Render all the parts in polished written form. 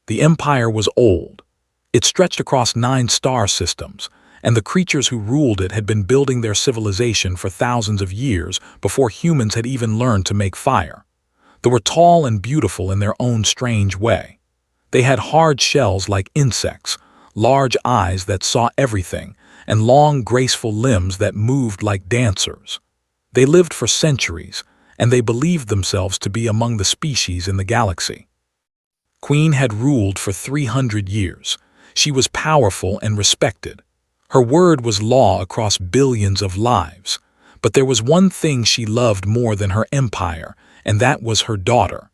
The empire was old. It stretched across 9 star systems, and the creatures who ruled it had been building their civilization for thousands of years before humans had even learned to make fire. They were tall and beautiful in their own strange way. They had hard shells like insects, large eyes that saw everything, and long, graceful limbs that moved like dancers. They lived for centuries, and they believed themselves to be among the species in the galaxy. Queen had ruled for 300 years. She was powerful and respected. Her word was law across billions of lives. But there was one thing she loved more than her empire, and that was her daughter.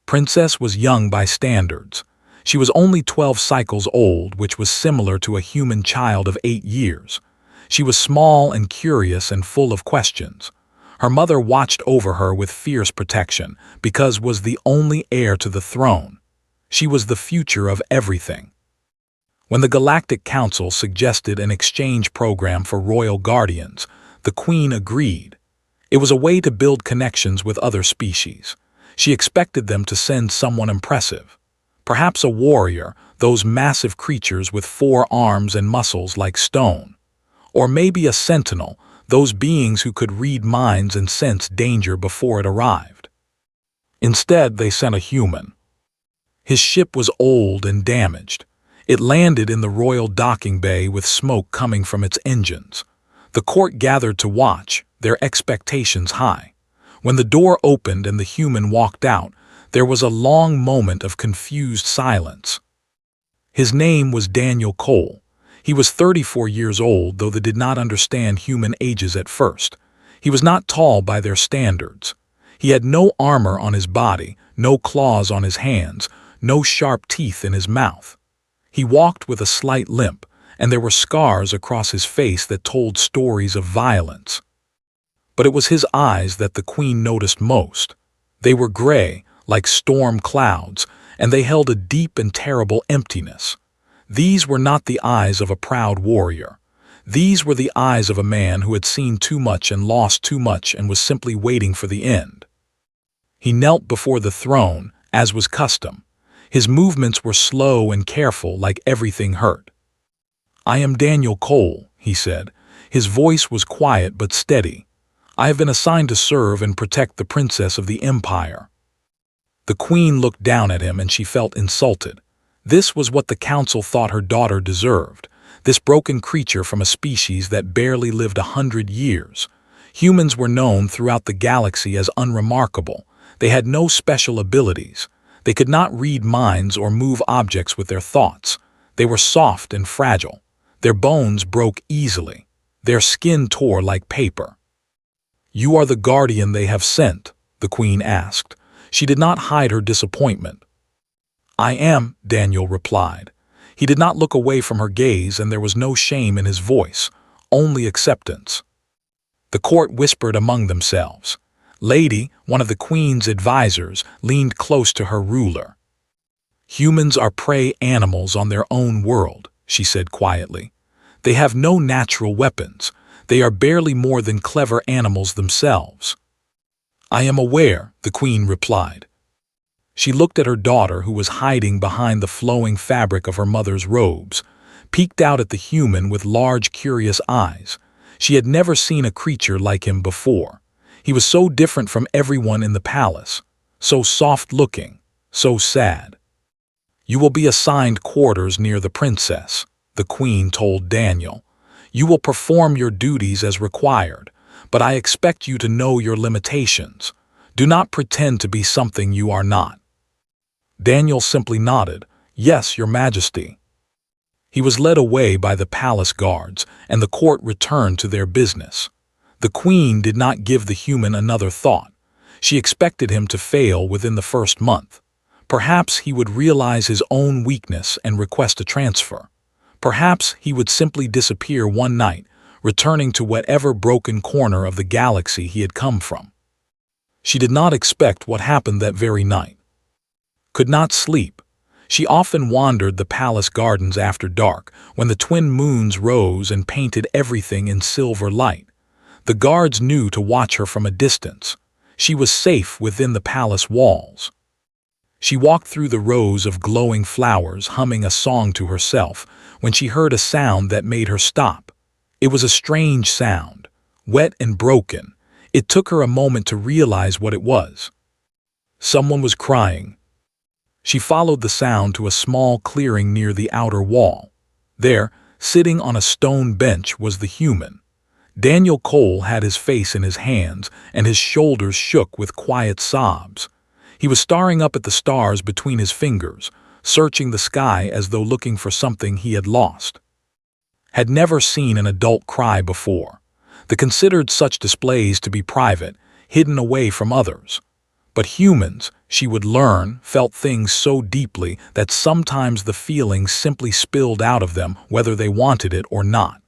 Princess was young by standards. She was only 12 cycles old, which was similar to a human child of 8 years. She was small and curious and full of questions. Her mother watched over her with fierce protection because was the only heir to the throne. She was the future of everything. When the Galactic Council suggested an exchange program for royal guardians, the Queen agreed. It was a way to build connections with other species. She expected them to send someone impressive. Perhaps a warrior, those massive creatures with 4 arms and muscles like stone. Or maybe a sentinel, those beings who could read minds and sense danger before it arrived. Instead, they sent a human. His ship was old and damaged. It landed in the royal docking bay with smoke coming from its engines. The court gathered to watch, their expectations high. When the door opened and the human walked out, there was a long moment of confused silence. His name was Daniel Cole. He was 34 years old, though they did not understand human ages at first. He was not tall by their standards. He had no armor on his body, no claws on his hands, no sharp teeth in his mouth. He walked with a slight limp, and there were scars across his face that told stories of violence. But it was his eyes that the Queen noticed most. They were gray, like storm clouds, and they held a deep and terrible emptiness. These were not the eyes of a proud warrior. These were the eyes of a man who had seen too much and lost too much and was simply waiting for the end. He knelt before the throne, as was custom. His movements were slow and careful, like everything hurt. "I am Daniel Cole," he said. His voice was quiet but steady. "I have been assigned to serve and protect the princess of the empire." The Queen looked down at him and she felt insulted. This was what the council thought her daughter deserved. This broken creature from a species that barely lived 100 years. Humans were known throughout the galaxy as unremarkable. They had no special abilities. They could not read minds or move objects with their thoughts. They were soft and fragile. Their bones broke easily. Their skin tore like paper. "You are the guardian they have sent?" the Queen asked. She did not hide her disappointment. "I am," Daniel replied. He did not look away from her gaze, and there was no shame in his voice, only acceptance. The court whispered among themselves. Lady, one of the Queen's advisors, leaned close to her ruler. "Humans are prey animals on their own world," she said quietly. "They have no natural weapons. They are barely more than clever animals themselves." "I am aware," the Queen replied. She looked at her daughter, who was hiding behind the flowing fabric of her mother's robes, peeked out at the human with large, curious eyes. She had never seen a creature like him before. He was so different from everyone in the palace, so soft-looking, so sad. "You will be assigned quarters near the princess," the Queen told Daniel. "You will perform your duties as required, but I expect you to know your limitations. Do not pretend to be something you are not." Daniel simply nodded. "Yes, Your Majesty." He was led away by the palace guards, and the court returned to their business. The Queen did not give the human another thought. She expected him to fail within the first month. Perhaps he would realize his own weakness and request a transfer. Perhaps he would simply disappear one night, returning to whatever broken corner of the galaxy he had come from. She did not expect what happened that very night. Could not sleep. She often wandered the palace gardens after dark, when the twin moons rose and painted everything in silver light. The guards knew to watch her from a distance. She was safe within the palace walls. She walked through the rows of glowing flowers, humming a song to herself, when she heard a sound that made her stop. It was a strange sound, wet and broken. It took her a moment to realize what it was. Someone was crying. She followed the sound to a small clearing near the outer wall. There, sitting on a stone bench, was the human. Daniel Cole had his face in his hands, and his shoulders shook with quiet sobs. He was staring up at the stars between his fingers, searching the sky as though looking for something he had lost. Had never seen an adult cry before. They considered such displays to be private, hidden away from others. But humans, she would learn, felt things so deeply that sometimes the feelings simply spilled out of them whether they wanted it or not.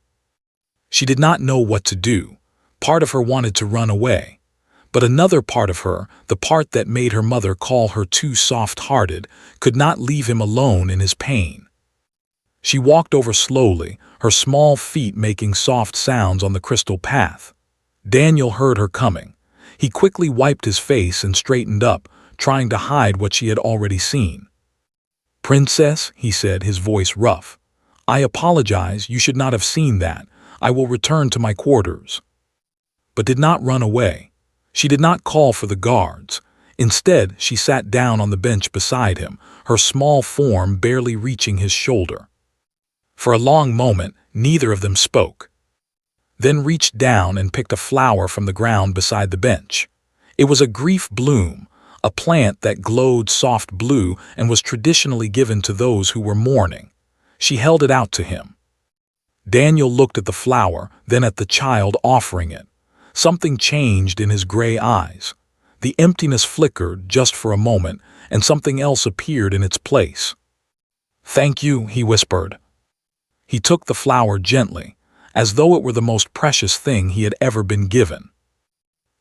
She did not know what to do. Part of her wanted to run away. But another part of her, the part that made her mother call her too soft-hearted, could not leave him alone in his pain. She walked over slowly, her small feet making soft sounds on the crystal path. Daniel heard her coming. He quickly wiped his face and straightened up, trying to hide what she had already seen. "Princess," he said, his voice rough. "I apologize, you should not have seen that. I will return to my quarters." But did not run away. She did not call for the guards. Instead, she sat down on the bench beside him, her small form barely reaching his shoulder. For a long moment, neither of them spoke. Then reached down and picked a flower from the ground beside the bench. It was a grief bloom, a plant that glowed soft blue and was traditionally given to those who were mourning. She held it out to him. Daniel looked at the flower, then at the child offering it. Something changed in his gray eyes. The emptiness flickered just for a moment, and something else appeared in its place. "Thank you," he whispered. He took the flower gently, as though it were the most precious thing he had ever been given.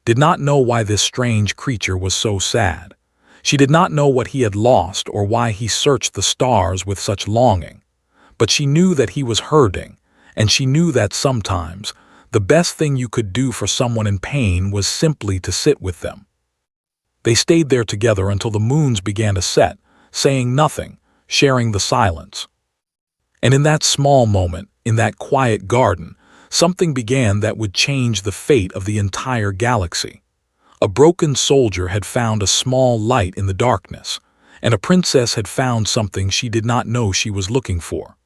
Did not know why this strange creature was so sad. She did not know what he had lost or why he searched the stars with such longing. But she knew that he was hurting, and she knew that sometimes the best thing you could do for someone in pain was simply to sit with them. They stayed there together until the moons began to set, saying nothing, sharing the silence. And in that small moment, in that quiet garden, something began that would change the fate of the entire galaxy. A broken soldier had found a small light in the darkness, and a princess had found something she did not know she was looking for.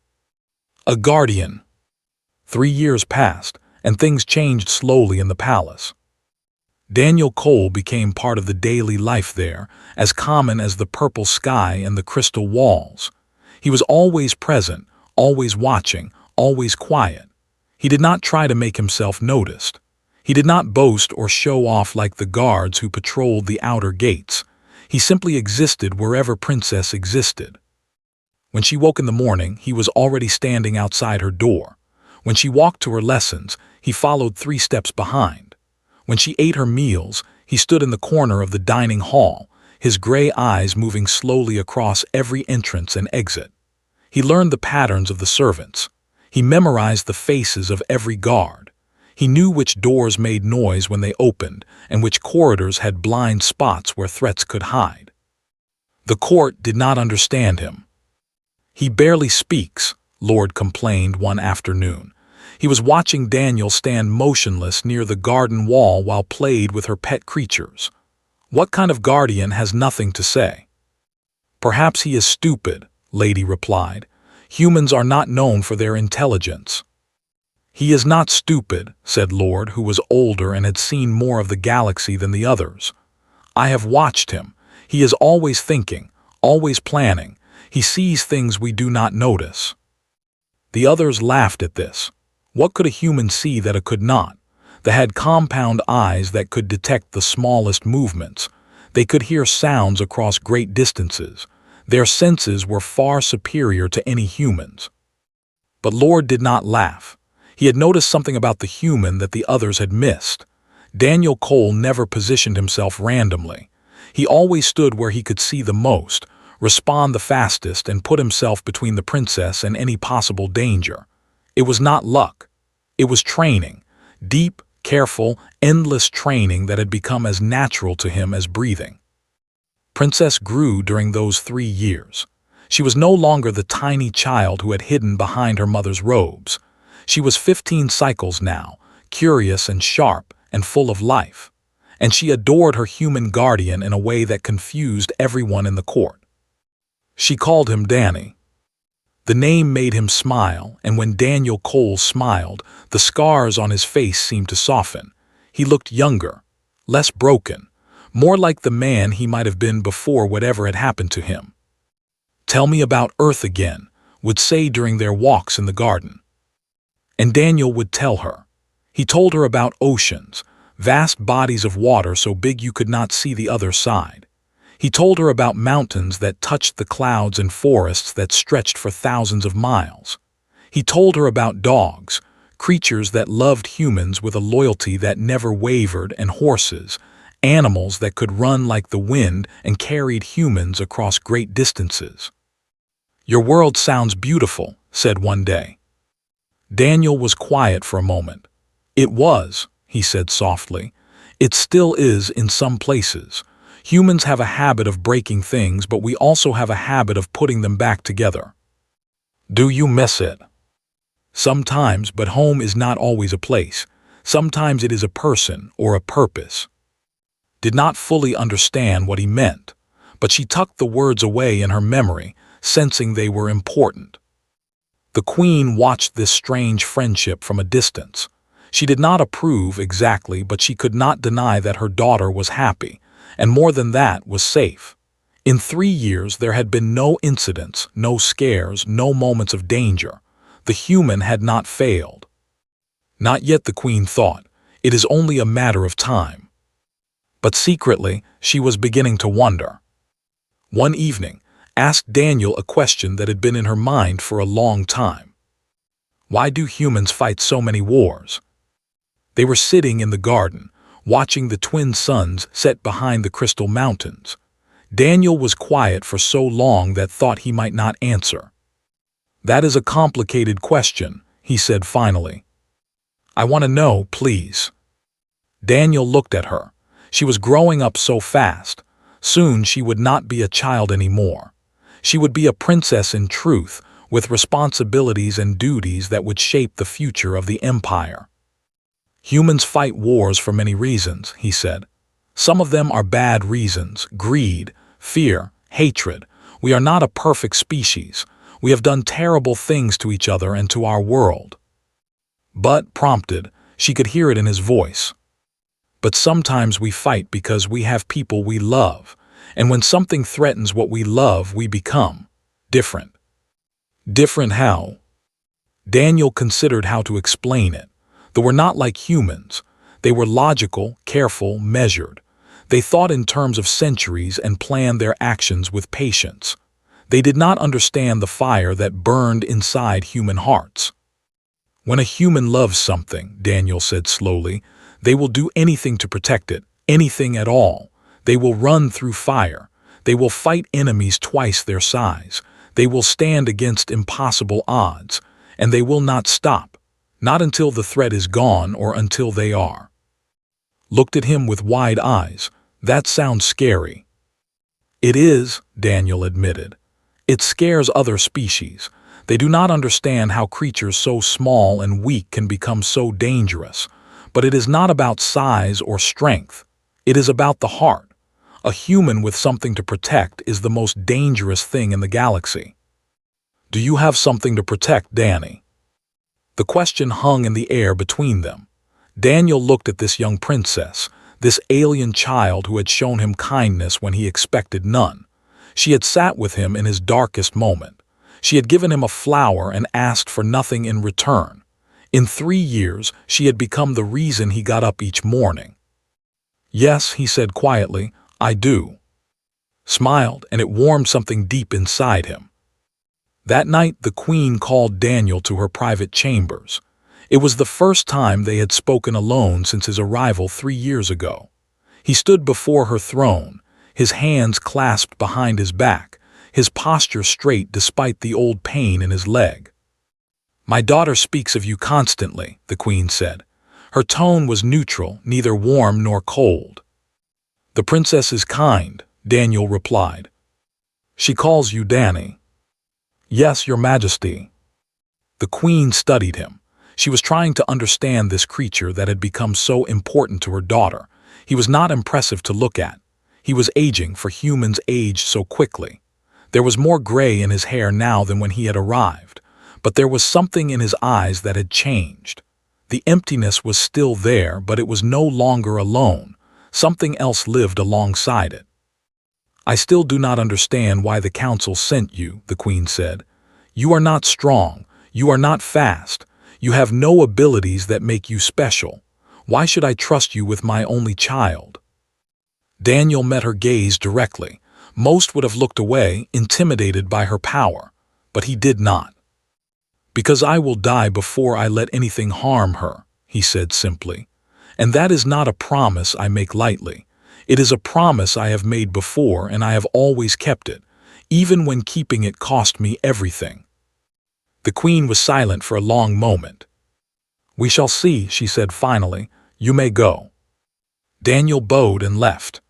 A guardian. 3 years passed, and things changed slowly in the palace. Daniel Cole became part of the daily life there, as common as the purple sky and the crystal walls. He was always present, always watching, always quiet. He did not try to make himself noticed. He did not boast or show off like the guards who patrolled the outer gates. He simply existed wherever Princess existed. When she woke in the morning, he was already standing outside her door. When she walked to her lessons, he followed 3 steps behind. When she ate her meals, he stood in the corner of the dining hall, his gray eyes moving slowly across every entrance and exit. He learned the patterns of the servants. He memorized the faces of every guard. He knew which doors made noise when they opened and which corridors had blind spots where threats could hide. The court did not understand him. "He barely speaks," Lord complained one afternoon. He was watching Daniel stand motionless near the garden wall while played with her pet creatures. "What kind of guardian has nothing to say?" "Perhaps he is stupid," Lady replied. "Humans are not known for their intelligence." "He is not stupid," said Lord, who was older and had seen more of the galaxy than the others. "I have watched him. He is always thinking, always planning. He sees things we do not notice." The others laughed at this. What could a human see that it could not? They had compound eyes that could detect the smallest movements. They could hear sounds across great distances. Their senses were far superior to any humans. But Lord did not laugh. He had noticed something about the human that the others had missed. Daniel Cole never positioned himself randomly. He always stood where he could see the most, respond the fastest, and put himself between the princess and any possible danger. It was not luck. It was training. Deep, careful, endless training that had become as natural to him as breathing. Princess grew during those 3 years. She was no longer the tiny child who had hidden behind her mother's robes. She was 15 cycles now, curious and sharp and full of life. And she adored her human guardian in a way that confused everyone in the court. She called him Danny. The name made him smile, and when Daniel Cole smiled, the scars on his face seemed to soften. He looked younger, less broken, more like the man he might have been before whatever had happened to him. "Tell me about Earth again," would say during their walks in the garden. And Daniel would tell her. He told her about oceans, vast bodies of water so big you could not see the other side. He told her about mountains that touched the clouds and forests that stretched for thousands of miles. He told her about dogs, creatures that loved humans with a loyalty that never wavered, and horses, animals that could run like the wind and carried humans across great distances. "Your world sounds beautiful," said one day. Daniel was quiet for a moment. "It was," he said softly. "It still is in some places. Humans have a habit of breaking things, but we also have a habit of putting them back together." "Do you miss it?" "Sometimes, but home is not always a place. Sometimes it is a person or a purpose." Did not fully understand what he meant, but she tucked the words away in her memory, sensing they were important. The Queen watched this strange friendship from a distance. She did not approve exactly, but she could not deny that her daughter was happy, and more than that, was safe. In 3 years there had been no incidents, no scares, no moments of danger. The human had not failed. Not yet, the Queen thought. It is only a matter of time. But secretly, she was beginning to wonder. One evening, asked Daniel a question that had been in her mind for a long time. "Why do humans fight so many wars?" They were sitting in the garden, watching the twin suns set behind the crystal mountains. Daniel was quiet for so long that thought he might not answer. "That is a complicated question," he said finally. "I want to know, please." Daniel looked at her. She was growing up so fast. Soon she would not be a child anymore. She would be a princess in truth, with responsibilities and duties that would shape the future of the empire. "Humans fight wars for many reasons," he said. "Some of them are bad reasons: greed, fear, hatred. We are not a perfect species. We have done terrible things to each other and to our world." But, prompted, she could hear it in his voice. "But sometimes we fight because we have people we love, and when something threatens what we love, we become different." "Different how?" Daniel considered how to explain it. They were not like humans. They were logical, careful, measured. They thought in terms of centuries and planned their actions with patience. They did not understand the fire that burned inside human hearts. "When a human loves something," Daniel said slowly, "they will do anything to protect it, anything at all. They will run through fire. They will fight enemies twice their size. They will stand against impossible odds, and they will not stop. Not until the threat is gone or until they are." Looked at him with wide eyes. "That sounds scary." "It is," Daniel admitted. "It scares other species. They do not understand how creatures so small and weak can become so dangerous. But it is not about size or strength. It is about the heart. A human with something to protect is the most dangerous thing in the galaxy." "Do you have something to protect, Danny?" The question hung in the air between them. Daniel looked at this young princess, this alien child who had shown him kindness when he expected none. She had sat with him in his darkest moment. She had given him a flower and asked for nothing in return. In 3 years, she had become the reason he got up each morning. "Yes," he said quietly, "I do." Smiled, and it warmed something deep inside him. That night, the Queen called Daniel to her private chambers. It was the first time they had spoken alone since his arrival 3 years ago. He stood before her throne, his hands clasped behind his back, his posture straight despite the old pain in his leg. "My daughter speaks of you constantly," the Queen said. Her tone was neutral, neither warm nor cold. "The princess is kind," Daniel replied. "She calls you Danny." "Yes, your majesty." The queen studied him. She was trying to understand this creature that had become so important to her daughter. He was not impressive to look at. He was aging, for humans age so quickly. There was more gray in his hair now than when he had arrived, but there was something in his eyes that had changed. The emptiness was still there, but it was no longer alone. Something else lived alongside it. "I still do not understand why the council sent you," the queen said. "You are not strong. You are not fast. You have no abilities that make you special. Why should I trust you with my only child?" Daniel met her gaze directly. Most would have looked away, intimidated by her power, but he did not. "Because I will die before I let anything harm her," he said simply. "And that is not a promise I make lightly. It is a promise I have made before, and I have always kept it, even when keeping it cost me everything." The queen was silent for a long moment. "We shall see," she said finally. "You may go." Daniel bowed and left.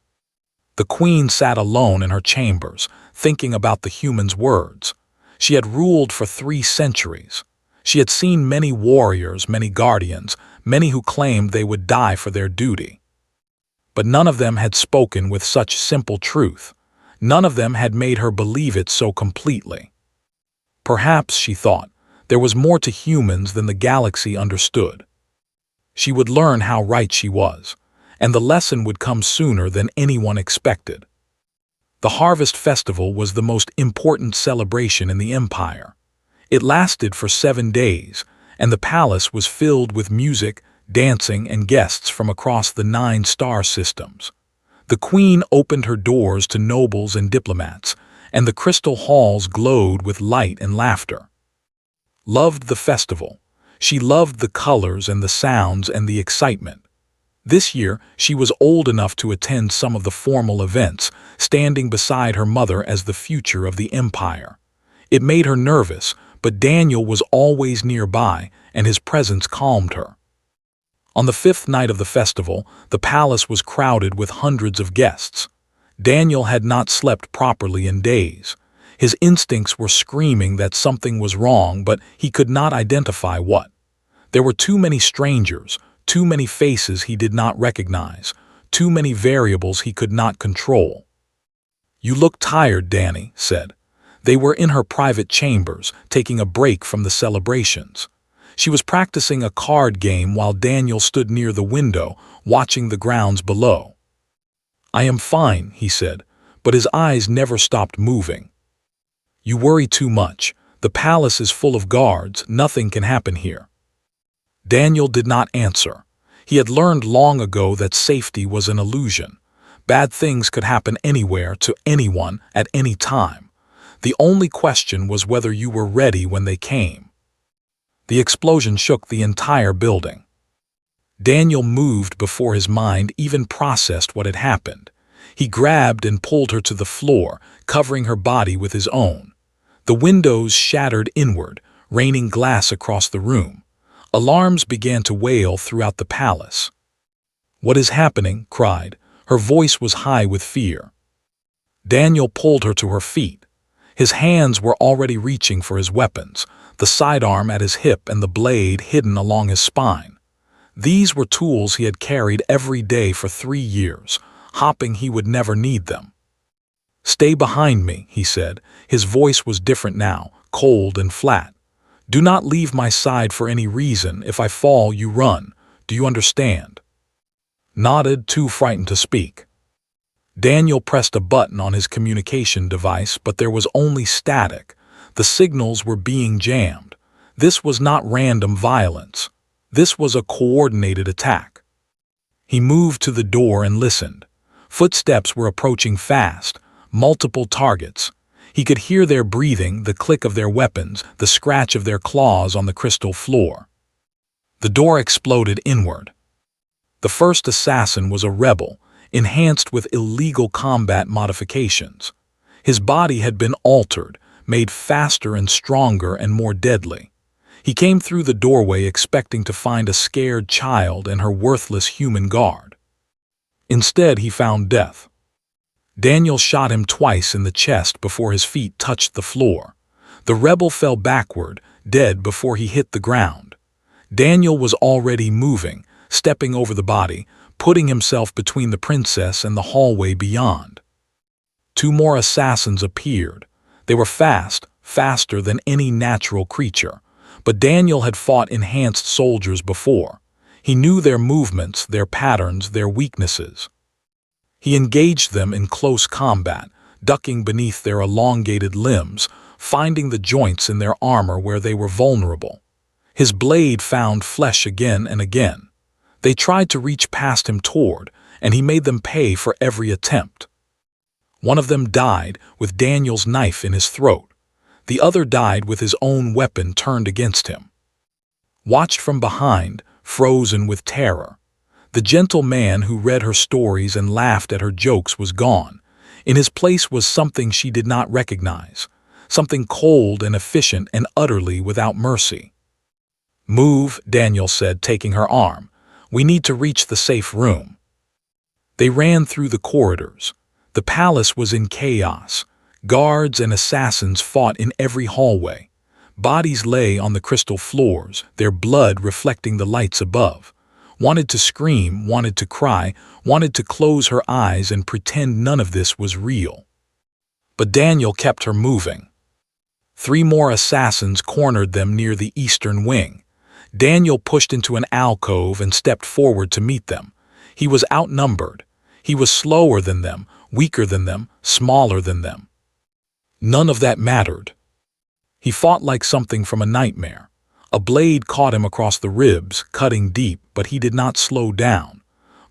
The queen sat alone in her chambers, thinking about the human's words. She had ruled for 3 centuries. She had seen many warriors, many guardians, many who claimed they would die for their duty. But none of them had spoken with such simple truth. None of them had made her believe it so completely. Perhaps, she thought, there was more to humans than the galaxy understood. She would learn how right she was, and the lesson would come sooner than anyone expected. The Harvest Festival was the most important celebration in the Empire. It lasted for 7 days, and the palace was filled with music, dancing, and guests from across the 9 star systems. The queen opened her doors to nobles and diplomats, and the crystal halls glowed with light and laughter. Loved the festival. She loved the colors and the sounds and the excitement. This year, she was old enough to attend some of the formal events, standing beside her mother as the future of the empire. It made her nervous, but Daniel was always nearby, and his presence calmed her. On the 5th night of the festival, the palace was crowded with hundreds of guests. Daniel had not slept properly in days. His instincts were screaming that something was wrong, but he could not identify what. There were too many strangers, too many faces he did not recognize, too many variables he could not control. "You look tired," Danny said. They were in her private chambers, taking a break from the celebrations. She was practicing a card game while Daniel stood near the window, watching the grounds below. "I am fine," he said, but his eyes never stopped moving. "You worry too much. The palace is full of guards. Nothing can happen here." Daniel did not answer. He had learned long ago that safety was an illusion. Bad things could happen anywhere to anyone at any time. The only question was whether you were ready when they came. The explosion shook the entire building. Daniel moved before his mind even processed what had happened. He grabbed and pulled her to the floor, covering her body with his own. The windows shattered inward, raining glass across the room. Alarms began to wail throughout the palace. "What is happening?" cried. Her voice was high with fear. Daniel pulled her to her feet. His hands were already reaching for his weapons, the sidearm at his hip and the blade hidden along his spine. These were tools he had carried every day for 3 years, hoping he would never need them. "Stay behind me," he said. His voice was different now, cold and flat. "Do not leave my side for any reason. If I fall, you run. Do you understand?" Nodded, too frightened to speak. Daniel pressed a button on his communication device, but there was only static. The signals were being jammed. This was not random violence. This was a coordinated attack. He moved to the door and listened. Footsteps were approaching fast, multiple targets. He could hear their breathing, the click of their weapons, the scratch of their claws on the crystal floor. The door exploded inward. The first assassin was a rebel, enhanced with illegal combat modifications. His body had been altered, made faster and stronger and more deadly. He came through the doorway expecting to find a scared child and her worthless human guard. Instead, he found death. Daniel shot him twice in the chest before his feet touched the floor. The rebel fell backward, dead before he hit the ground. Daniel was already moving, stepping over the body, putting himself between the princess and the hallway beyond. Two more assassins appeared. They were fast, faster than any natural creature, but Daniel had fought enhanced soldiers before. He knew their movements, their patterns, their weaknesses. He engaged them in close combat, ducking beneath their elongated limbs, finding the joints in their armor where they were vulnerable. His blade found flesh again and again. They tried to reach past him toward, and he made them pay for every attempt. One of them died with Daniel's knife in his throat. The other died with his own weapon turned against him. Watched from behind, frozen with terror. The gentle man who read her stories and laughed at her jokes was gone. In his place was something she did not recognize, something cold and efficient and utterly without mercy. "Move," Daniel said, taking her arm. "We need to reach the safe room." They ran through the corridors. The palace was in chaos. Guards and assassins fought in every hallway. Bodies lay on the crystal floors, their blood reflecting the lights above. Wanted to scream, wanted to cry, wanted to close her eyes and pretend none of this was real. But Daniel kept her moving. 3 more assassins cornered them near the eastern wing. Daniel pushed into an alcove and stepped forward to meet them. He was outnumbered. He was slower than them, weaker than them, smaller than them. None of that mattered. He fought like something from a nightmare. A blade caught him across the ribs, cutting deep, but he did not slow down.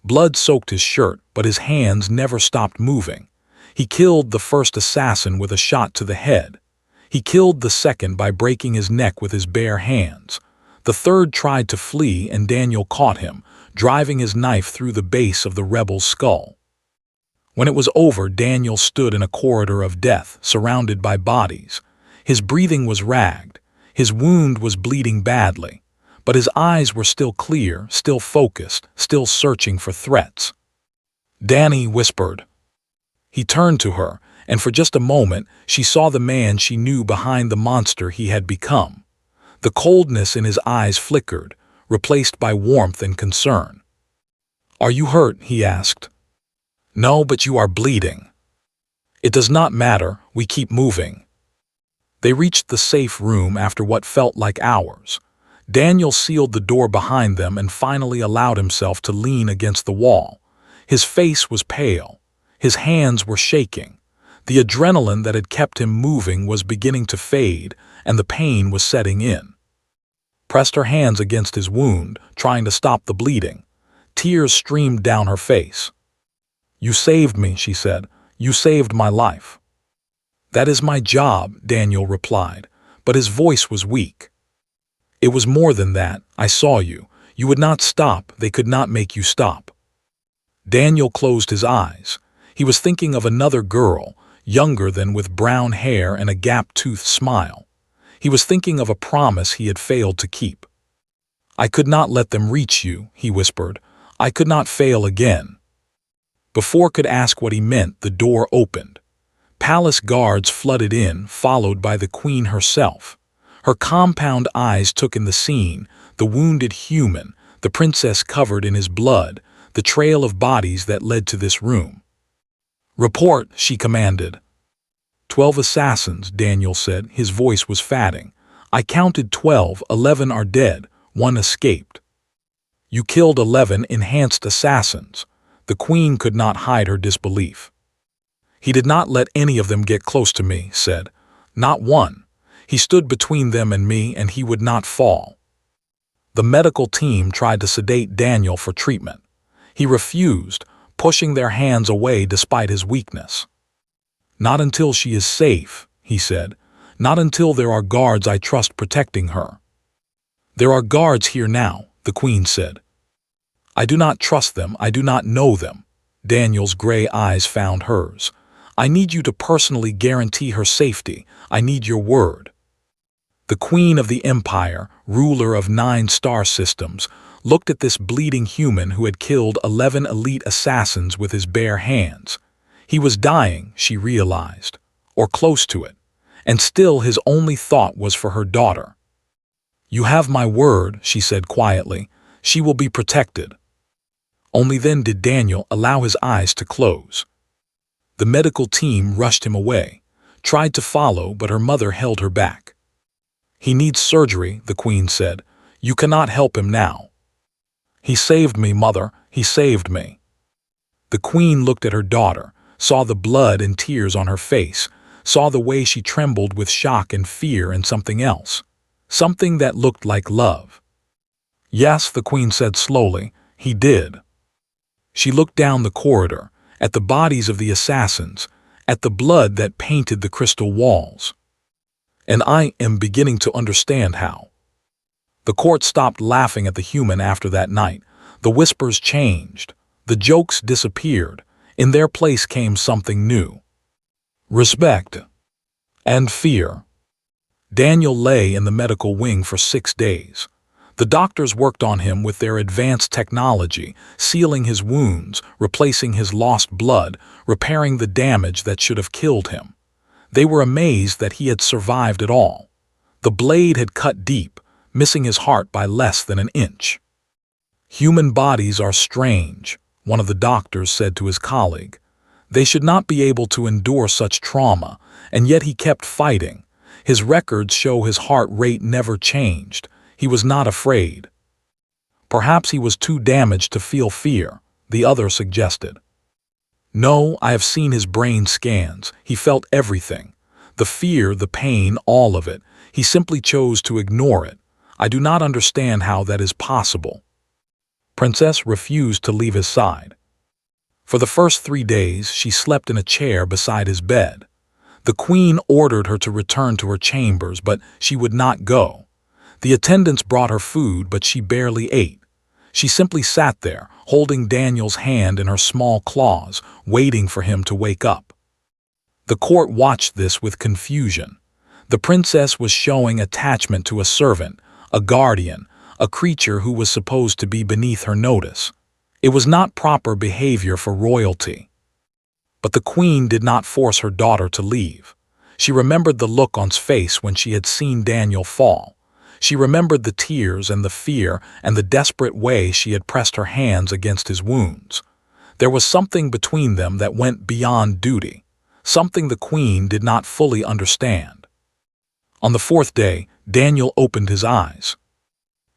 Blood soaked his shirt, but his hands never stopped moving. He killed the first assassin with a shot to the head. He killed the second by breaking his neck with his bare hands. The third tried to flee, and Daniel caught him, driving his knife through the base of the rebel's skull. When it was over, Daniel stood in a corridor of death, surrounded by bodies. His breathing was ragged. His wound was bleeding badly, but his eyes were still clear, still focused, still searching for threats. "Danny," whispered. He turned to her, and for just a moment she saw the man she knew behind the monster he had become. The coldness in his eyes flickered, replaced by warmth and concern. "Are you hurt?" he asked. "No, but you are bleeding." "It does not matter, we keep moving." They reached the safe room after what felt like hours. Daniel sealed the door behind them and finally allowed himself to lean against the wall. His face was pale. His hands were shaking. The adrenaline that had kept him moving was beginning to fade, and the pain was setting in. Pressed her hands against his wound, trying to stop the bleeding. Tears streamed down her face. "You saved me," she said. "You saved my life." "That is my job," Daniel replied, but his voice was weak. "It was more than that. I saw you. You would not stop. They could not make you stop." Daniel closed his eyes. He was thinking of another girl, younger than, with brown hair and a gap-toothed smile. He was thinking of a promise he had failed to keep. "I could not let them reach you," he whispered. "I could not fail again." Before could ask what he meant, the door opened. Palace guards flooded in, followed by the queen herself. Her compound eyes took in the scene, the wounded human, the princess covered in his blood, the trail of bodies that led to this room. "Report," she commanded. 12 assassins, Daniel said. His voice was fatting. "I counted 12, 11 are dead, 1 escaped." "You killed 11 enhanced assassins." The queen could not hide her disbelief. "He did not let any of them get close to me," said. "Not one. He stood between them and me, and he would not fall." The medical team tried to sedate Daniel for treatment. He refused, pushing their hands away despite his weakness. "Not until she is safe," he said. "Not until there are guards I trust protecting her." "There are guards here now," the queen said. "I do not trust them. I do not know them." Daniel's gray eyes found hers. "I need you to personally guarantee her safety. I need your word." The queen of the empire, ruler of 9 star systems, looked at this bleeding human who had killed 11 elite assassins with his bare hands. He was dying, she realized, or close to it, and still his only thought was for her daughter. "You have my word," she said quietly. "She will be protected." Only then did Daniel allow his eyes to close. The medical team rushed him away, tried to follow, but her mother held her back. "He needs surgery," the Queen said. "You cannot help him now." "He saved me, Mother. He saved me." The Queen looked at her daughter, saw the blood and tears on her face, saw the way she trembled with shock and fear, and something else. Something that looked like love. "Yes," the Queen said slowly, "he did." She looked down the corridor, at the bodies of the assassins, at the blood that painted the crystal walls. "And I am beginning to understand how." The court stopped laughing at the human after that night. The whispers changed. The jokes disappeared. In their place came something new. Respect. And fear. Daniel lay in the medical wing for 6 days. The doctors worked on him with their advanced technology, sealing his wounds, replacing his lost blood, repairing the damage that should have killed him. They were amazed that he had survived at all. The blade had cut deep, missing his heart by less than an inch. "Human bodies are strange," one of the doctors said to his colleague. "They should not be able to endure such trauma," and yet he kept fighting. His records show his heart rate never changed. He was not afraid. "Perhaps he was too damaged to feel fear," the other suggested. "No, I have seen his brain scans. He felt everything. The fear, the pain, all of it. He simply chose to ignore it. I do not understand how that is possible." Princess refused to leave his side. For the first 3 days, she slept in a chair beside his bed. The Queen ordered her to return to her chambers, but she would not go. The attendants brought her food, but she barely ate. She simply sat there, holding Daniel's hand in her small claws, waiting for him to wake up. The court watched this with confusion. The princess was showing attachment to a servant, a guardian, a creature who was supposed to be beneath her notice. It was not proper behavior for royalty. But the Queen did not force her daughter to leave. She remembered the look on his face when she had seen Daniel fall. She remembered the tears and the fear and the desperate way she had pressed her hands against his wounds. There was something between them that went beyond duty, something the Queen did not fully understand. On the 4th day, Daniel opened his eyes.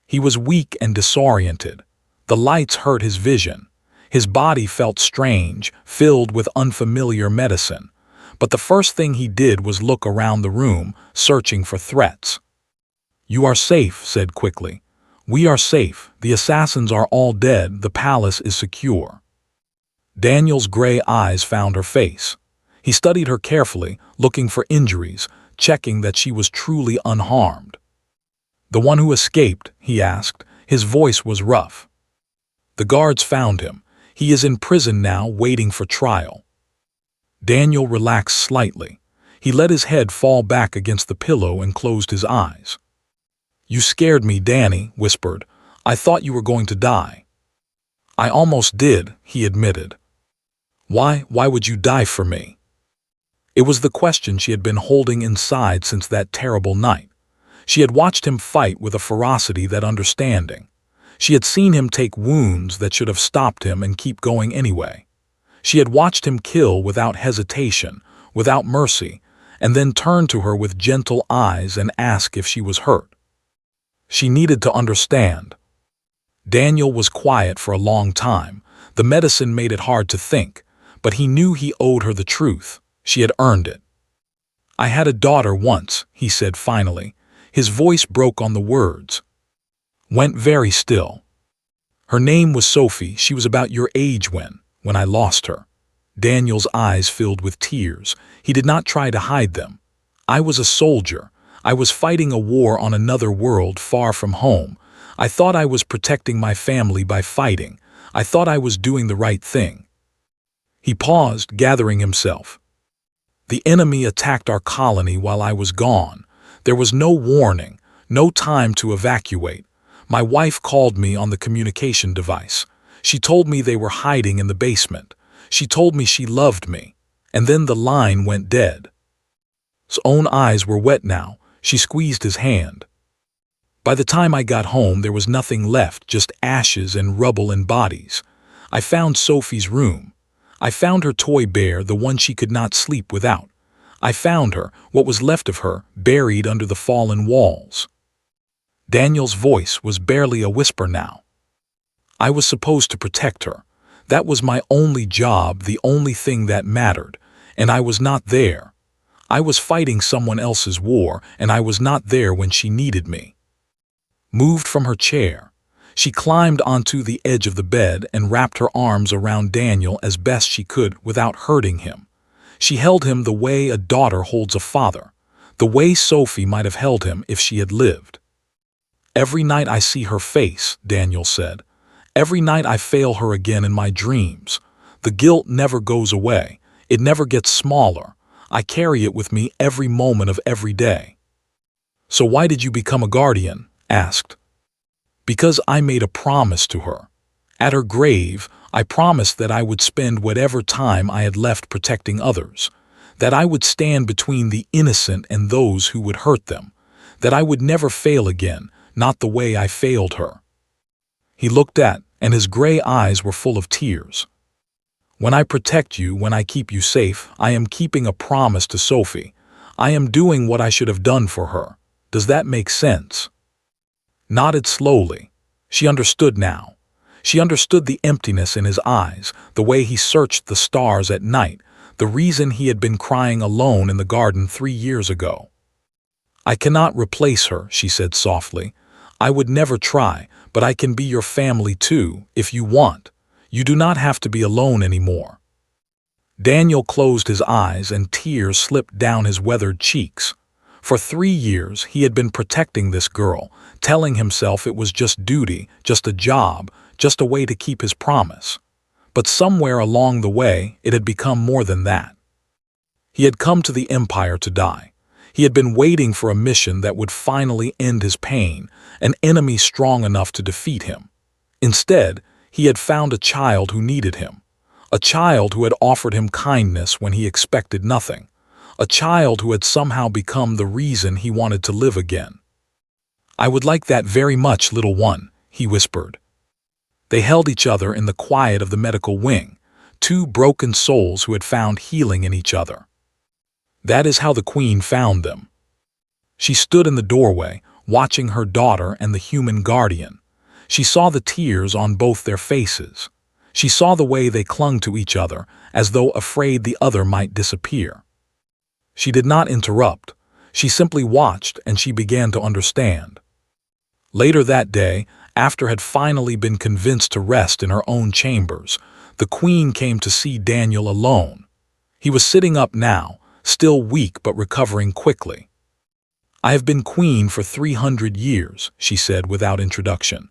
He was weak and disoriented. The lights hurt his vision. His body felt strange, filled with unfamiliar medicine. But the first thing he did was look around the room, searching for threats. "You are safe," said quickly. "We are safe. The assassins are all dead. The palace is secure." Daniel's gray eyes found her face. He studied her carefully, looking for injuries, checking that she was truly unharmed. "The one who escaped?" he asked. His voice was rough. "The guards found him. He is in prison now, waiting for trial." Daniel relaxed slightly. He let his head fall back against the pillow and closed his eyes. "You scared me," Danny whispered. "I thought you were going to die." "I almost did," he admitted. Why would you die for me?" It was the question she had been holding inside since that terrible night. She had watched him fight with a ferocity that understanding. She had seen him take wounds that should have stopped him and keep going anyway. She had watched him kill without hesitation, without mercy, and then turn to her with gentle eyes and ask if she was hurt. She needed to understand. Daniel was quiet for a long time. The medicine made it hard to think, but he knew he owed her the truth. She had earned it. "I had a daughter once," he said finally. His voice broke on the words. Went very still. "Her name was Sophie. She was about your age when I lost her." Daniel's eyes filled with tears. He did not try to hide them. "I was a soldier. I was fighting a war on another world far from home. I thought I was protecting my family by fighting. I thought I was doing the right thing." He paused, gathering himself. "The enemy attacked our colony while I was gone. There was no warning, no time to evacuate. My wife called me on the communication device. She told me they were hiding in the basement. She told me she loved me. and then the line went dead. His own eyes were wet now. She squeezed his hand. By the time I got home, there was nothing left, just ashes and rubble and bodies. I found Sophie's room. I found her toy bear, the one she could not sleep without. I found her, what was left of her, buried under the fallen walls. Daniel's voice was barely a whisper now. I was supposed to protect her. That was my only job, the only thing that mattered, and I was not there. I was fighting someone else's war, and I was not there when she needed me. Moved from her chair, she climbed onto the edge of the bed and wrapped her arms around Daniel as best she could without hurting him. She held him the way a daughter holds a father, the way Sophie might have held him if she had lived. Every night I see her face, Daniel said. Every night I fail her again in my dreams. The guilt never goes away. It never gets smaller. I carry it with me every moment of every day. So why did you become a guardian? Asked. Because I made a promise to her. At her grave, I promised that I would spend whatever time I had left protecting others, that I would stand between the innocent and those who would hurt them, that I would never fail again, not the way I failed her. He looked at, and his gray eyes were full of tears. When I protect you, when I keep you safe, I am keeping a promise to Sophie. I am doing what I should have done for her. Does that make sense? Nodded slowly. She understood now. She understood the emptiness in his eyes, the way he searched the stars at night, the reason he had been crying alone in the garden 3 years ago. I cannot replace her, she said softly. I would never try, but I can be your family too, if you want. You do not have to be alone anymore. Daniel closed his eyes and tears slipped down his weathered cheeks. For 3 years he had been protecting this girl, telling himself it was just duty, just a job, just a way to keep his promise. But somewhere along the way it had become more than that. He had come to the Empire to die. He had been waiting for a mission that would finally end his pain, an enemy strong enough to defeat him. Instead, he had found a child who needed him, a child who had offered him kindness when he expected nothing, a child who had somehow become the reason he wanted to live again. I would like that very much, little one, he whispered. They held each other in the quiet of the medical wing, 2 broken souls who had found healing in each other. That is how the Queen found them. She stood in the doorway, watching her daughter and the human guardian. She saw the tears on both their faces. She saw the way they clung to each other, as though afraid the other might disappear. She did not interrupt. She simply watched, and she began to understand. Later that day, after had finally been convinced to rest in her own chambers, the Queen came to see Daniel alone. He was sitting up now, still weak but recovering quickly. I have been queen for 300 years, she said without introduction.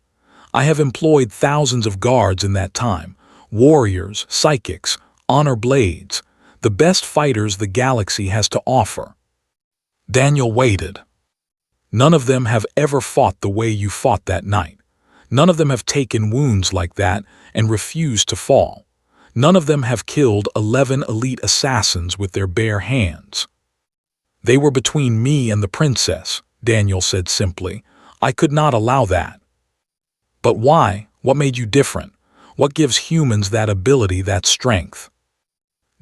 I have employed thousands of guards in that time, warriors, psychics, honor blades, the best fighters the galaxy has to offer. Daniel waited. None of them have ever fought the way you fought that night. None of them have taken wounds like that and refused to fall. None of them have killed 11 elite assassins with their bare hands. They were between me and the princess, Daniel said simply. I could not allow that. But why? What made you different? What gives humans that ability, that strength?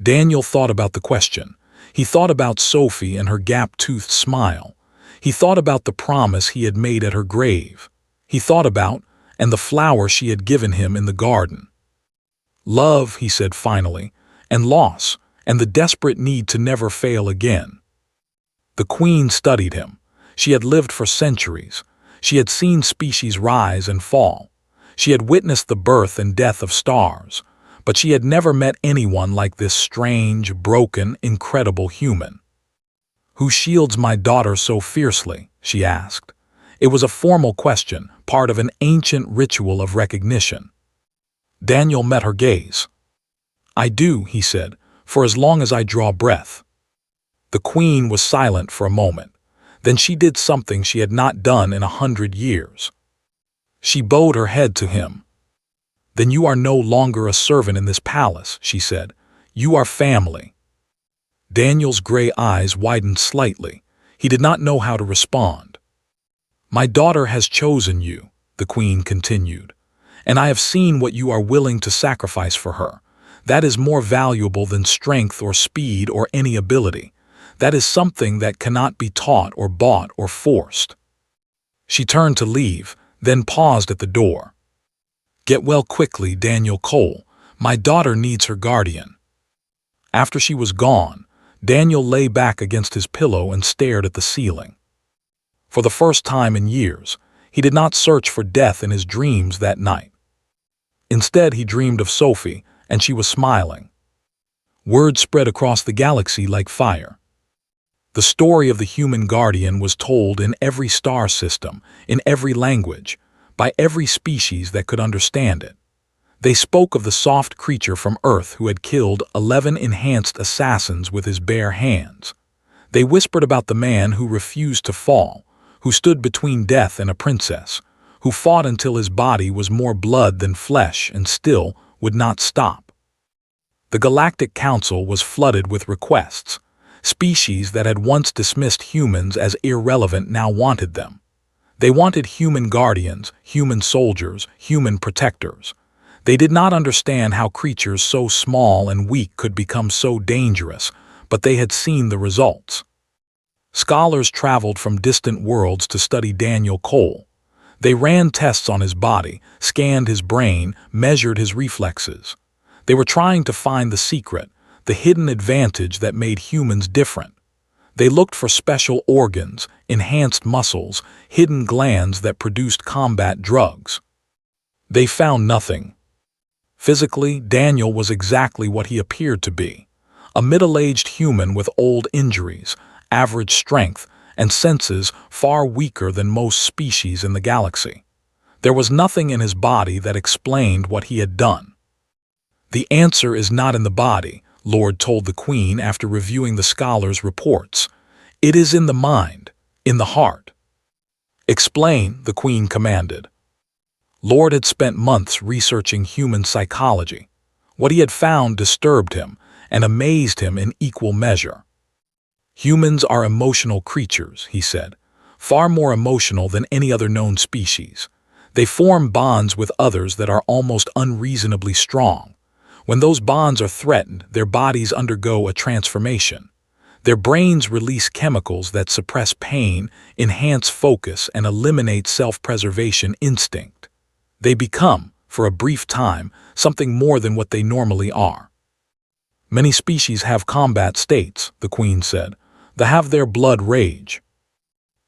Daniel thought about the question. He thought about Sophie and her gap-toothed smile. He thought about the promise he had made at her grave. He thought about, and the flower she had given him in the garden. Love, he said finally, and loss, and the desperate need to never fail again. The Queen studied him. She had lived for centuries. She had seen species rise and fall. She had witnessed the birth and death of stars, but she had never met anyone like this strange, broken, incredible human. Who shields my daughter so fiercely? She asked. It was a formal question, part of an ancient ritual of recognition. Daniel met her gaze. I do, he said, for as long as I draw breath. The Queen was silent for a moment. Then she did something she had not done in 100 years. She bowed her head to him. Then you are no longer a servant in this palace, she said. You are family. Daniel's gray eyes widened slightly. He did not know how to respond. "My daughter has chosen you," the queen continued, "and I have seen what you are willing to sacrifice for her. That is more valuable than strength or speed or any ability. That is something that cannot be taught or bought or forced." She turned to leave, then paused at the door. "Get well quickly, Daniel Cole. My daughter needs her guardian." After she was gone, Daniel lay back against his pillow and stared at the ceiling. For the first time in years, he did not search for death in his dreams that night. Instead, he dreamed of Sophie, and she was smiling. Word spread across the galaxy like fire. The story of the human guardian was told in every star system, in every language, by every species that could understand it. They spoke of the soft creature from Earth who had killed 11 enhanced assassins with his bare hands. They whispered about the man who refused to fall, who stood between death and a princess, who fought until his body was more blood than flesh and still would not stop. The Galactic Council was flooded with requests. Species that had once dismissed humans as irrelevant now wanted them. They wanted human guardians, human soldiers, human protectors. They did not understand how creatures so small and weak could become so dangerous, but they had seen the results. Scholars traveled from distant worlds to study Daniel Cole. They ran tests on his body, scanned his brain, measured his reflexes. They were trying to find the secret, the hidden advantage that made humans different. They looked for special organs, enhanced muscles, hidden glands that produced combat drugs. They found nothing. Physically, Daniel was exactly what he appeared to be, a middle-aged human with old injuries, average strength, and senses far weaker than most species in the galaxy. There was nothing in his body that explained what he had done. "The answer is not in the body," Lord told the Queen after reviewing the scholars' reports. "It is in the mind, in the heart." "Explain," the Queen commanded. Lord had spent months researching human psychology. What he had found disturbed him and amazed him in equal measure. "Humans are emotional creatures," he said, "far more emotional than any other known species. They form bonds with others that are almost unreasonably strong. When those bonds are threatened, their bodies undergo a transformation. Their brains release chemicals that suppress pain, enhance focus, and eliminate self-preservation instinct. They become, for a brief time, something more than what they normally are." "Many species have combat states," the Queen said. "They have their blood rage.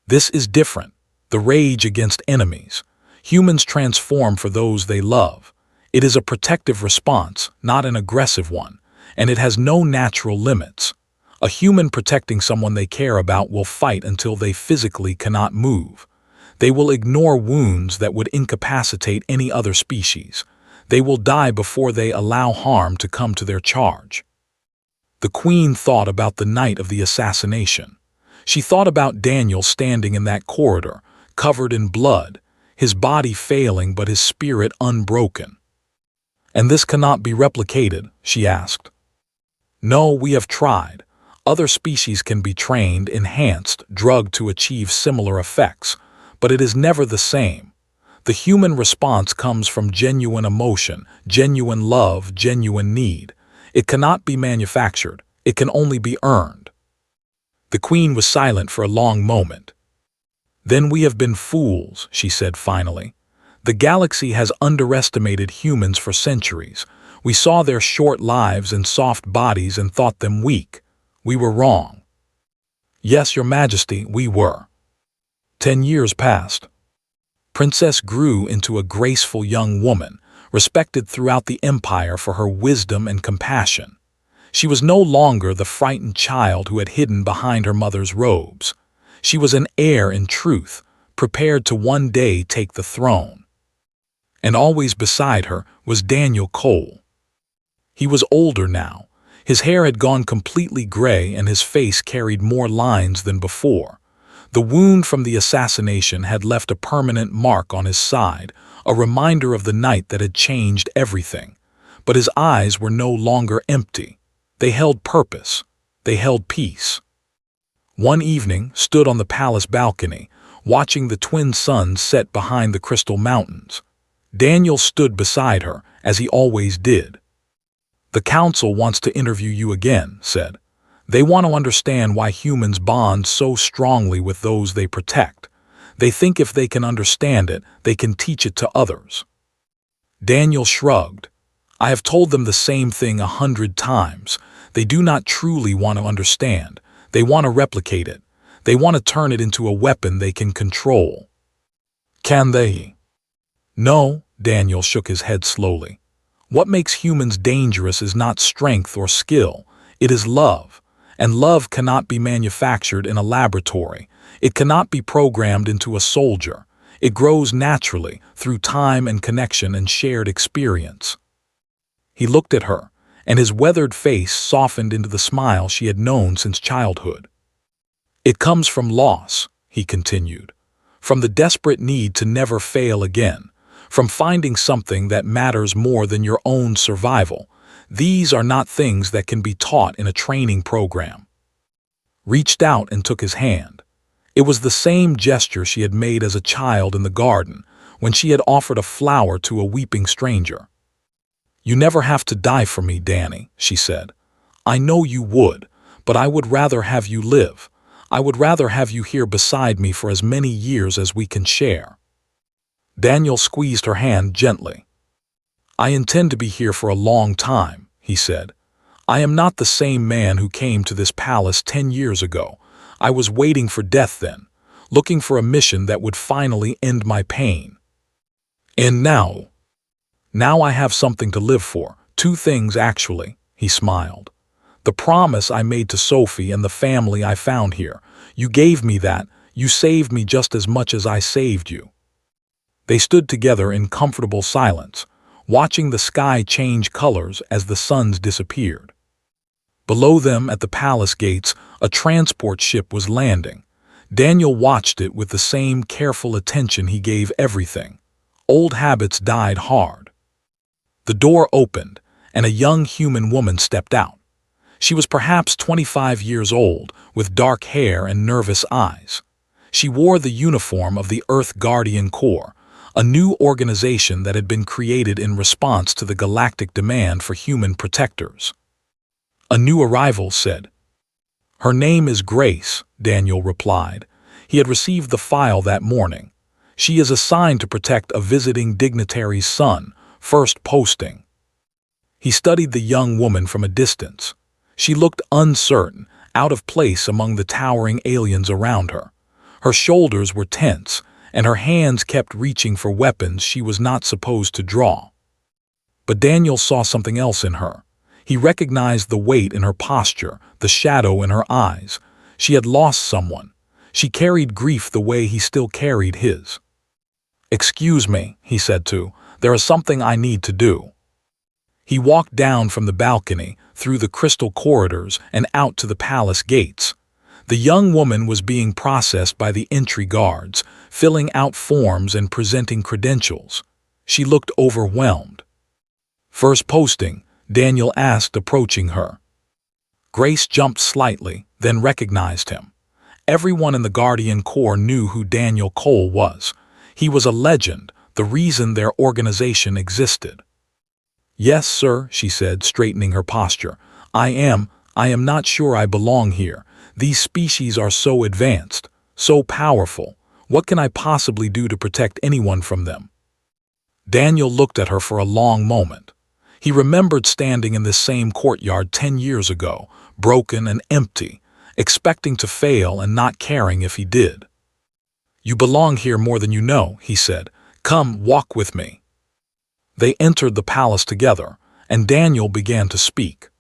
This is different, the rage against enemies. Humans transform for those they love. It is a protective response, not an aggressive one, and it has no natural limits. A human protecting someone they care about will fight until they physically cannot move. They will ignore wounds that would incapacitate any other species. They will die before they allow harm to come to their charge." The Queen thought about the night of the assassination. She thought about Daniel standing in that corridor, covered in blood, his body failing but his spirit unbroken. "And this cannot be replicated?" she asked. "No, we have tried. Other species can be trained, enhanced, drugged to achieve similar effects, but it is never the same. The human response comes from genuine emotion, genuine love, genuine need. It cannot be manufactured. It can only be earned." The Queen was silent for a long moment. "Then we have been fools," she said finally. "The galaxy has underestimated humans for centuries. We saw their short lives and soft bodies and thought them weak. We were wrong." "Yes, Your Majesty, we were." 10 years passed. Princess grew into a graceful young woman, respected throughout the empire for her wisdom and compassion. She was no longer the frightened child who had hidden behind her mother's robes. She was an heir in truth, prepared to one day take the throne. And always beside her was Daniel Cole. He was older now. His hair had gone completely gray and his face carried more lines than before. The wound from the assassination had left a permanent mark on his side, a reminder of the night that had changed everything. But his eyes were no longer empty. They held purpose. they held peace. One evening, stood on the palace balcony, watching the twin suns set behind the crystal mountains. Daniel stood beside her, as he always did. "The council wants to interview you again," said. "They want to understand why humans bond so strongly with those they protect. They think if they can understand it, they can teach it to others." Daniel shrugged. "I have told them the same thing 100 times. They do not truly want to understand. They want to replicate it. They want to turn it into a weapon they can control." "Can they?" "No," Daniel shook his head slowly. "What makes humans dangerous is not strength or skill. It is love. And love cannot be manufactured in a laboratory. It cannot be programmed into a soldier. It grows naturally, through time and connection and shared experience." He looked at her, and his weathered face softened into the smile she had known since childhood. "It comes from loss," he continued, "from the desperate need to never fail again, from finding something that matters more than your own survival. These are not things that can be taught in a training program." Reached out and took his hand. It was the same gesture she had made as a child in the garden, when she had offered a flower to a weeping stranger. "You never have to die for me, Danny," she said. "I know you would, but I would rather have you live. I would rather have you here beside me for as many years as we can share." Daniel squeezed her hand gently. "I intend to be here for a long time," he said. "I am not the same man who came to this palace 10 years ago. I was waiting for death then, looking for a mission that would finally end my pain. And now I have something to live for. 2 things, actually," he smiled. "The promise I made to Sophie and the family I found here. You gave me that. You saved me just as much as I saved you." They stood together in comfortable silence, watching the sky change colors as the suns disappeared. Below them at the palace gates, a transport ship was landing. Daniel watched it with the same careful attention he gave everything. Old habits died hard. The door opened, and a young human woman stepped out. She was perhaps 25 years old, with dark hair and nervous eyes. She wore the uniform of the Earth Guardian Corps, a new organization that had been created in response to the galactic demand for human protectors. A new arrival said. "Her name is Grace," Daniel replied. He had received the file that morning. "She is assigned to protect a visiting dignitary's son, first posting." He studied the young woman from a distance. She looked uncertain, out of place among the towering aliens around her. Her shoulders were tense, and her hands kept reaching for weapons she was not supposed to draw. But Daniel saw something else in her. He recognized the weight in her posture, the shadow in her eyes. She had lost someone. She carried grief the way he still carried his. "Excuse me," he said there is something I need to do." He walked down from the balcony, through the crystal corridors, and out to the palace gates. The young woman was being processed by the entry guards, filling out forms and presenting credentials. She looked overwhelmed. "First posting?" Daniel asked, approaching her. Grace jumped slightly, then recognized him. Everyone in the Guardian Corps knew who Daniel Cole was. He was a legend, the reason their organization existed. "Yes, sir," she said, straightening her posture. I am not sure I belong here. These species are so advanced, so powerful. What can I possibly do to protect anyone from them?" Daniel looked at her for a long moment. He remembered standing in this same courtyard 10 years ago, broken and empty, expecting to fail and not caring if he did. "You belong here more than you know," he said. "Come, walk with me." They entered the palace together, and Daniel began to speak.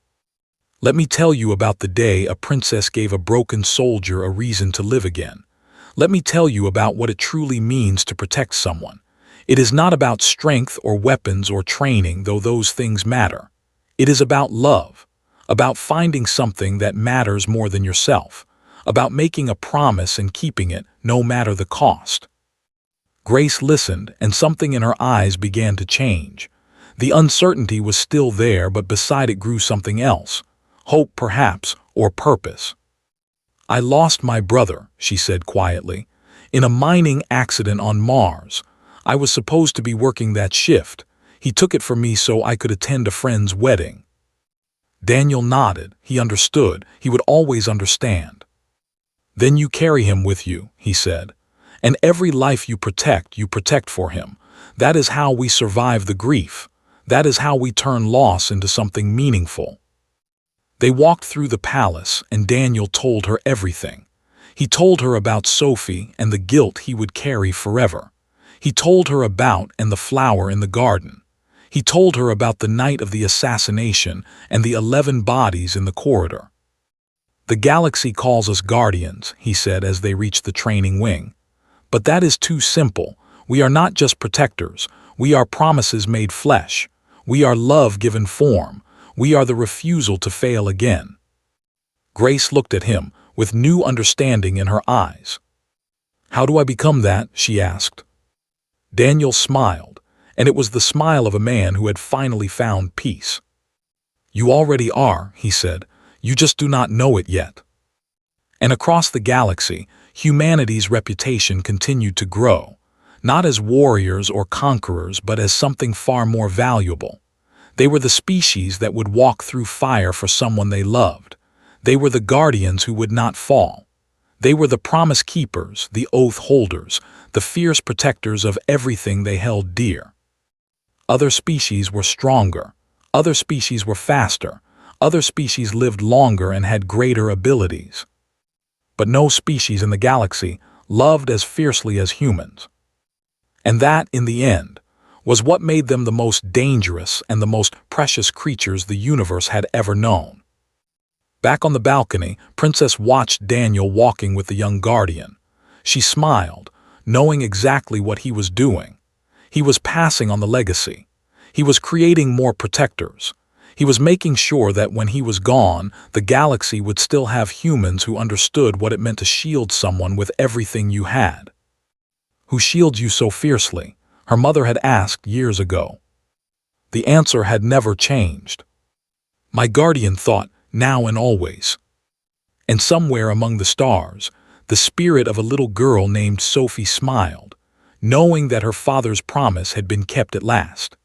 "Let me tell you about the day a princess gave a broken soldier a reason to live again. Let me tell you about what it truly means to protect someone. It is not about strength or weapons or training, though those things matter. It is about love, about finding something that matters more than yourself, about making a promise and keeping it, no matter the cost." Grace listened, and something in her eyes began to change. The uncertainty was still there, but beside it grew something else. Hope, perhaps, or purpose. I lost my brother, she said quietly, in a mining accident on Mars. I was supposed to be working that shift. He took it from me so I could attend a friend's wedding. Daniel nodded. He understood. He would always understand. Then you carry him with you, he said. And every life you protect for him. That is how we survive the grief. That is how we turn loss into something meaningful. They walked through the palace, and Daniel told her everything. He told her about Sophie and the guilt he would carry forever. He told her about and the flower in the garden. He told her about the night of the assassination and the 11 bodies in the corridor. The galaxy calls us guardians, he said as they reached the training wing. But that is too simple. We are not just protectors. We are promises made flesh. We are love given form. We are the refusal to fail again. Grace looked at him with new understanding in her eyes. How do I become that? She asked. Daniel smiled, and it was the smile of a man who had finally found peace. You already are, he said. You just do not know it yet. And across the galaxy, humanity's reputation continued to grow, not as warriors or conquerors, but as something far more valuable. They were the species that would walk through fire for someone they loved. They were the guardians who would not fall. They were the promise keepers, the oath holders, the fierce protectors of everything they held dear. Other species were stronger. Other species were faster. Other species lived longer and had greater abilities. But no species in the galaxy loved as fiercely as humans. And that, in the end, was what made them the most dangerous and the most precious creatures the universe had ever known. Back on the balcony, Princess watched Daniel walking with the young guardian. She smiled, knowing exactly what he was doing. He was passing on the legacy. He was creating more protectors. He was making sure that when he was gone, the galaxy would still have humans who understood what it meant to shield someone with everything you had. Who shields you so fiercely? Her mother had asked years ago. The answer had never changed. My guardian thought, now and always. And somewhere among the stars, the spirit of a little girl named Sophie smiled, knowing that her father's promise had been kept at last.